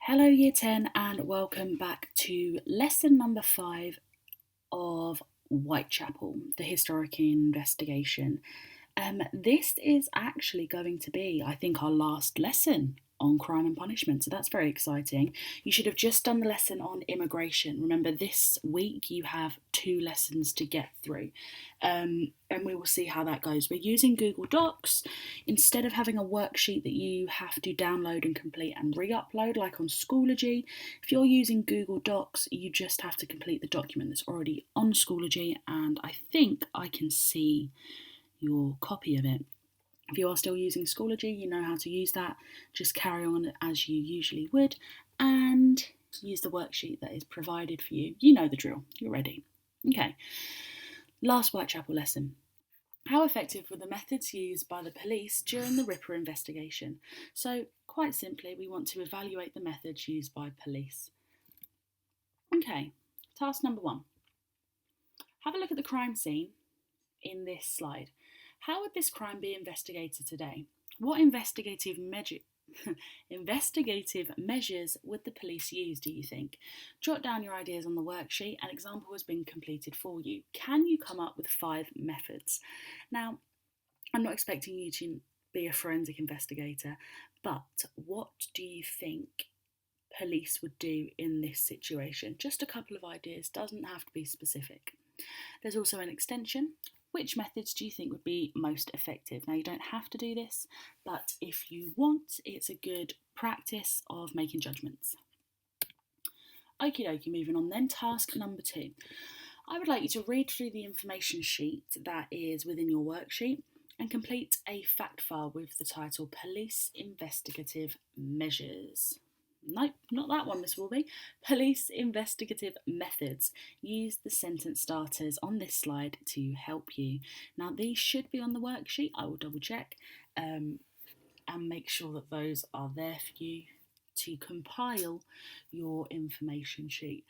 Hello Year 10 and welcome back to lesson number 5 of Whitechapel, the historic investigation. This is actually going to be, I think, our last lesson on crime and punishment, so that's very exciting. You should have just done the lesson on immigration. Remember, this week you have 2 lessons to get through, and we will see how that goes. We're using Google Docs instead of having a worksheet that you have to download and complete and re-upload like on Schoology. If you're using Google Docs, you just have to complete the document that's already on Schoology, and I think I can see your copy of it. If you are still using Schoology, you know how to use that. Just carry on as you usually would and use the worksheet that is provided for you. You know the drill. You're ready. Okay. Last Whitechapel lesson. How effective were the methods used by the police during the Ripper investigation? So, quite simply, we want to evaluate the methods used by police. Okay, task number 1. Have a look at the crime scene in this slide. How would this crime be investigated today? What investigative measures would the police use, do you think? Jot down your ideas on the worksheet. An example has been completed for you. Can you come up with 5 methods? Now, I'm not expecting you to be a forensic investigator, but what do you think police would do in this situation? Just a couple of ideas, doesn't have to be specific. There's also an extension. Which methods do you think would be most effective? Now, you don't have to do this, but if you want, it's a good practice of making judgments. Okie dokie, moving on then. Task number 2. I would like you to read through the information sheet that is within your worksheet and complete a fact file with the title Police Investigative Measures. Nope, not that one, Miss Warby. Police investigative methods. Use the sentence starters on this slide to help you. Now, these should be on the worksheet. I will double check and make sure that those are there for you to compile your information sheet.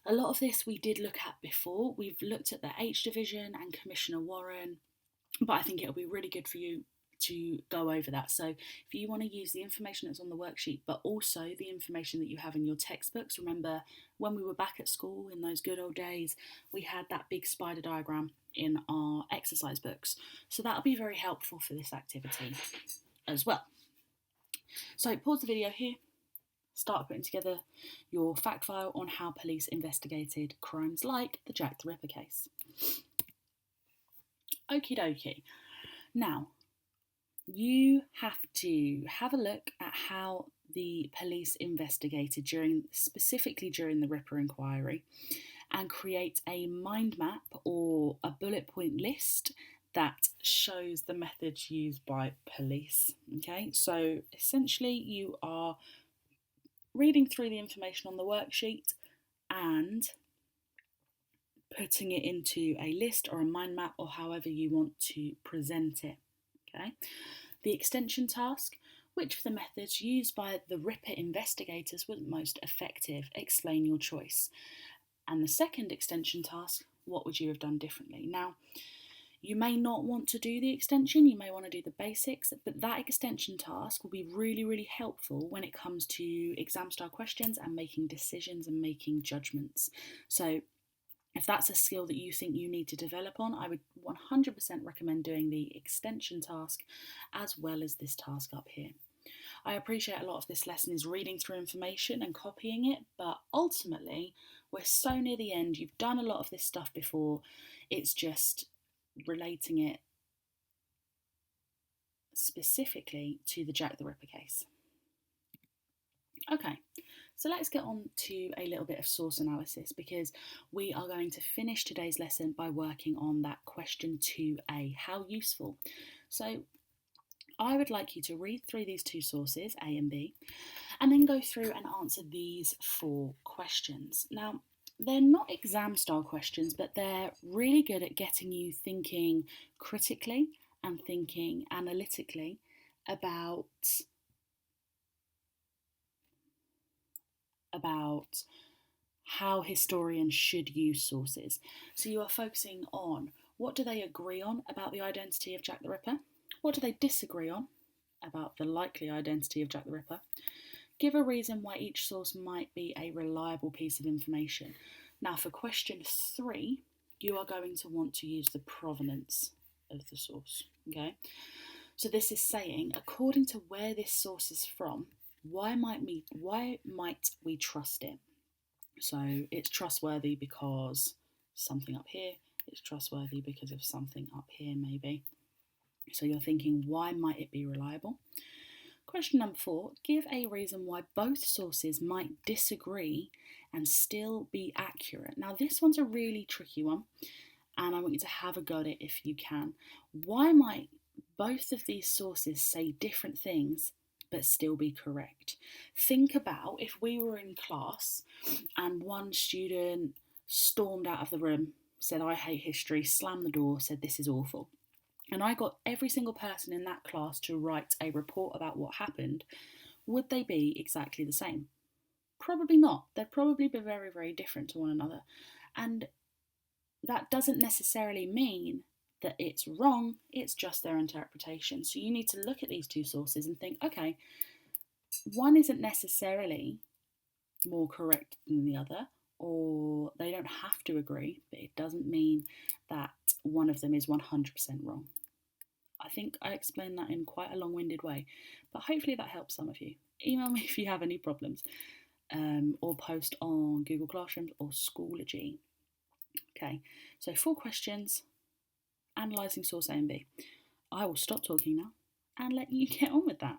A lot of this we did look at before. We've looked at the H Division and Commissioner Warren, but I think it'll be really good for you to go over that. So if you want to use the information that's on the worksheet, but also the information that you have in your textbooks, remember when we were back at school in those good old days, we had that big spider diagram in our exercise books. So that'll be very helpful for this activity as well. So pause the video here, start putting together your fact file on how police investigated crimes like the Jack the Ripper case. Okie dokie. Now, you have to have a look at how the police investigated specifically during the Ripper inquiry, and create a mind map or a bullet point list that shows the methods used by police. Okay, so essentially you are reading through the information on the worksheet and putting it into a list or a mind map or however you want to present it. Okay. The extension task. Which of the methods used by the Ripper investigators was most effective? Explain your choice. And the second extension task, what would you have done differently? Now, you may not want to do the extension, you may want to do the basics, but that extension task will be really, really helpful when it comes to exam style questions and making decisions and making judgments. So if that's a skill that you think you need to develop on, I would 100% recommend doing the extension task as well as this task up here. I appreciate a lot of this lesson is reading through information and copying it, but ultimately we're so near the end. You've done a lot of this stuff before. It's just relating it specifically to the Jack the Ripper case. Okay, so let's get on to a little bit of source analysis, because we are going to finish today's lesson by working on that question 2A, how useful. So I would like you to read through these 2 sources, A and B, and then go through and answer these 4 questions. Now, they're not exam style questions, but they're really good at getting you thinking critically and thinking analytically about how historians should use sources. So you are focusing on what do they agree on about the identity of Jack the Ripper? What do they disagree on about the likely identity of Jack the Ripper? Give a reason why each source might be a reliable piece of information. Now for question 3, you are going to want to use the provenance of the source, okay? So this is saying, according to where this source is from, why might we trust it? So it's trustworthy because something up here, it's trustworthy because of something up here maybe. So you're thinking, why might it be reliable? Question number 4, give a reason why both sources might disagree and still be accurate. Now this one's a really tricky one, and I want you to have a go at it if you can. Why might both of these sources say different things but still be correct? Think about if we were in class and one student stormed out of the room, said, "I hate history," slammed the door, said, "This is awful." And I got every single person in that class to write a report about what happened. Would they be exactly the same? Probably not. They'd probably be very, very different to one another. And that doesn't necessarily mean that it's wrong, it's just their interpretation. So you need to look at these two sources and think, okay, one isn't necessarily more correct than the other, or they don't have to agree, but it doesn't mean that one of them is 100% wrong. I think I explained that in quite a long-winded way, but hopefully that helps some of you. Email me if you have any problems, or post on Google Classrooms or Schoology. Okay, so 4 questions, analysing source A and B. I will stop talking now and let you get on with that,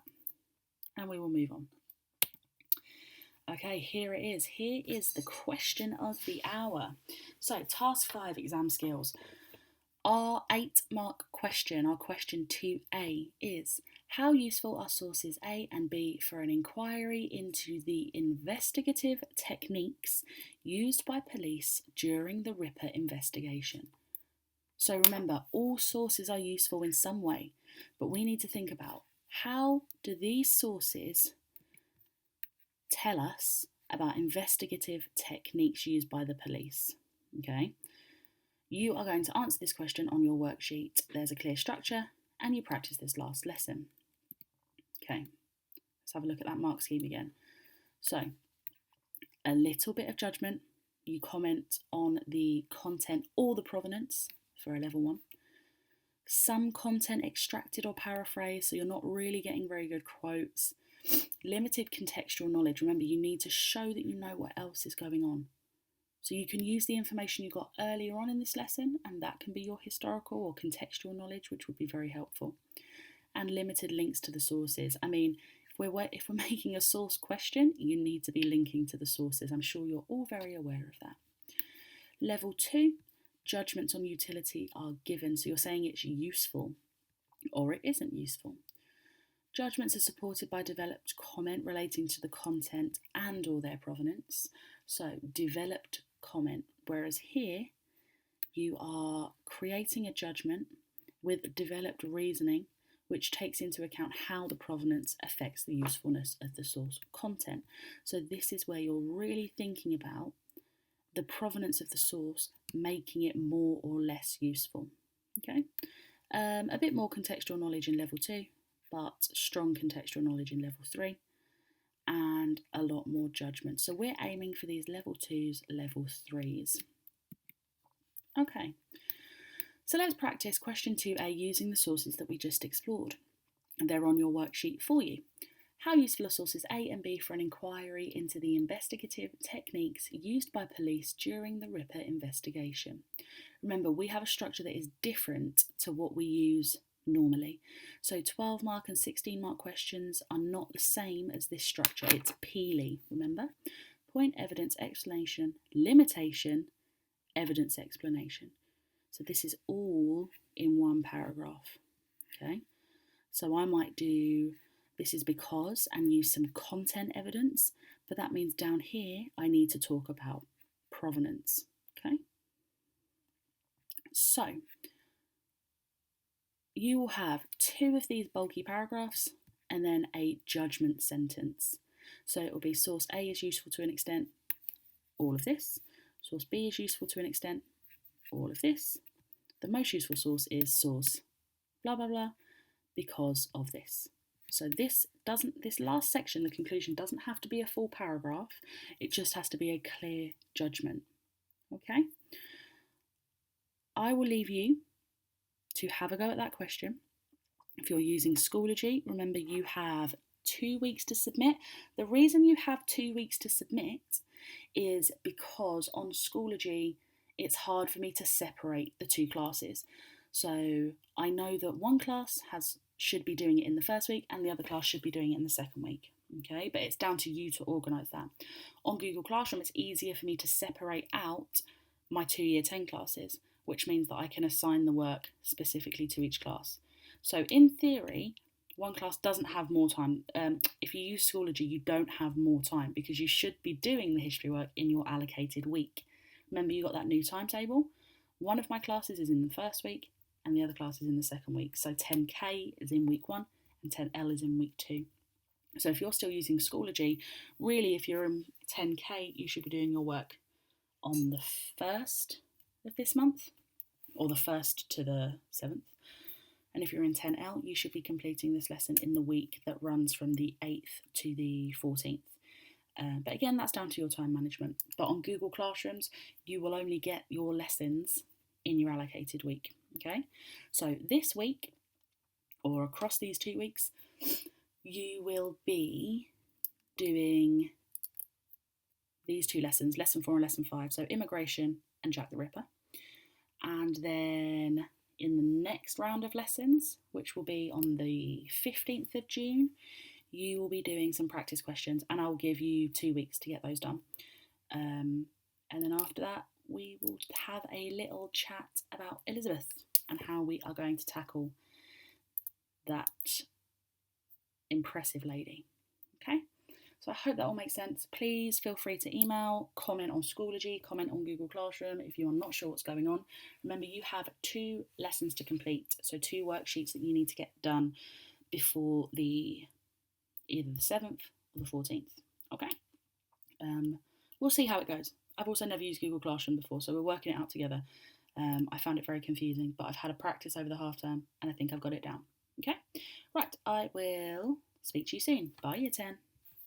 and we will move on. Okay, here it is. Here is the question of the hour. So, task 5, exam skills. Our 8-mark question, our question 2A is, how useful are sources A and B for an inquiry into the investigative techniques used by police during the Ripper investigation? So remember, all sources are useful in some way, but we need to think about, how do these sources tell us about investigative techniques used by the police? Okay, you are going to answer this question on your worksheet. There's a clear structure and you practice this last lesson. Okay, let's have a look at that mark scheme again. So, a little bit of judgment. You comment on the content or the provenance for a level 1. Some content extracted or paraphrased, so you're not really getting very good quotes. Limited contextual knowledge. Remember, you need to show that you know what else is going on. So you can use the information you got earlier on in this lesson, and that can be your historical or contextual knowledge, which would be very helpful. And limited links to the sources. I mean, if we're making a source question, you need to be linking to the sources. I'm sure you're all very aware of that. Level 2, judgments on utility are given. So you're saying it's useful or it isn't useful. Judgments are supported by developed comment relating to the content and or their provenance. So developed comment, whereas here you are creating a judgment with developed reasoning which takes into account how the provenance affects the usefulness of the source content. So this is where you're really thinking about the provenance of the source, making it more or less useful. Okay, a bit more contextual knowledge in level 2, but strong contextual knowledge in level 3, and a lot more judgment. So we're aiming for these level 2s, level 3s. Okay, so let's practice question 2A using the sources that we just explored. And they're on your worksheet for you. How useful are sources A and B for an inquiry into the investigative techniques used by police during the Ripper investigation? Remember, we have a structure that is different to what we use normally. So 12-mark and 16-mark questions are not the same as this structure. It's PEELY, remember? Point, evidence, explanation, limitation, evidence, explanation. So this is all in one paragraph, okay? So I might do this is because and use some content evidence, but that means down here I need to talk about provenance, okay? So you will have 2 of these bulky paragraphs and then a judgment sentence. So it will be source A is useful to an extent, all of this. Source B is useful to an extent, all of this. The most useful source is source blah blah blah because of this. So this last section, the conclusion, doesn't have to be a full paragraph. It just has to be a clear judgment. Okay? I will leave you to have a go at that question. If you're using Schoology, remember you have 2 weeks to submit. The reason you have 2 weeks to submit is because on Schoology, it's hard for me to separate the two classes. So I know that one class should be doing it in the first week and the other class should be doing it in the second week. Okay, but it's down to you to organise that. On Google Classroom, it's easier for me to separate out my 2 Year 10 classes, which means that I can assign the work specifically to each class. So in theory, one class doesn't have more time. If you use Schoology, you don't have more time because you should be doing the history work in your allocated week. Remember, you got that new timetable? One of my classes is in the first week and the other class is in the second week. So 10K is in week 1 and 10L is in week 2. So if you're still using Schoology, really if you're in 10K, you should be doing your work on the 1st of this month, or the 1st to the 7th. And if you're in 10L, you should be completing this lesson in the week that runs from the 8th to the 14th. But again, that's down to your time management. But on Google Classrooms, you will only get your lessons in your allocated week. Okay, so this week, or across these 2 weeks, you will be doing these 2 lessons, lesson 4 and lesson 5, so immigration and Jack the Ripper. And then in the next round of lessons, which will be on the 15th of June, you will be doing some practice questions and I'll give you 2 weeks to get those done. And then after that, we will have a little chat about Elizabeth and how we are going to tackle that impressive lady. Okay? So I hope that all makes sense. Please feel free to email, comment on Schoology, comment on Google Classroom if you are not sure what's going on. Remember, you have 2 lessons to complete, so 2 worksheets that you need to get done before either the 7th or the 14th. Okay? We'll see how it goes. I've also never used Google Classroom before, so we're working it out together. I found it very confusing, but I've had a practice over the half term and I think I've got it down. Okay? Right, I will speak to you soon. Bye, Year 10.